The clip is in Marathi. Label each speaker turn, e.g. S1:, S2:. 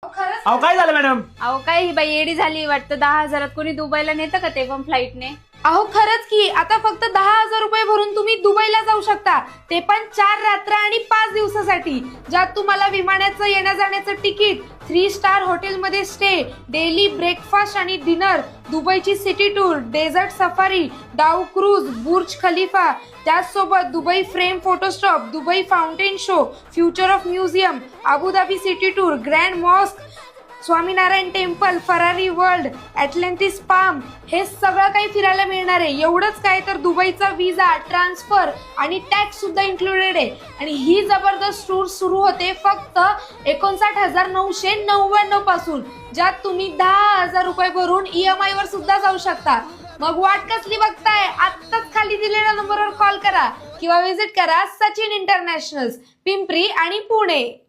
S1: अहो काय झालं मॅडम?
S2: अहो काय ही बाई येडी झाली वाटतं. 10,000 कोणी दुबईला नेतं का, ते पण फ्लाईटने?
S3: अहो खरंच की आता फक्त 10,000 रुपये भरून तुम्ही दुबईला जाऊ शकता, ते पण 4 रात्र आणि 5 दिवसासाठी, ज्यात तुम्हाला विमानाचं येण्या जाण्याचं तिकीट, 3 स्टार हॉटेलमध्ये स्टे, डेली ब्रेकफास्ट आणि डिनर, दुबईची city tour, desert safari, dhow cruise, Burj Khalifa, त्याचसोबत Dubai frame photo stop, Dubai fountain show, future of museum, Abu Dhabi city tour, grand mosque, Swaminarayan temple, Ferrari world, Atlantis Palm, हे सगळं काही फिरायला मिळणार आहे. एवढंच काय तर दुबईचा विजा, ट्रान्सफर आणि टॅक्स सुद्धा इन्क्लुडेड आहे. आणि ही जबरदस्त टूर सुरू होते फक्त 59,999 पासून, ज्यात तुम्ही 10,000 रुपये भरून EMI वर सुद्धा जाऊ शकता. मग वाट कसली बघताय? आत्ताच खाली दिलेल्या नंबरवर कॉल करा किंवा विजिट करा सचिन इंटरनॅशनल्स, पिंपरी आणि पुणे.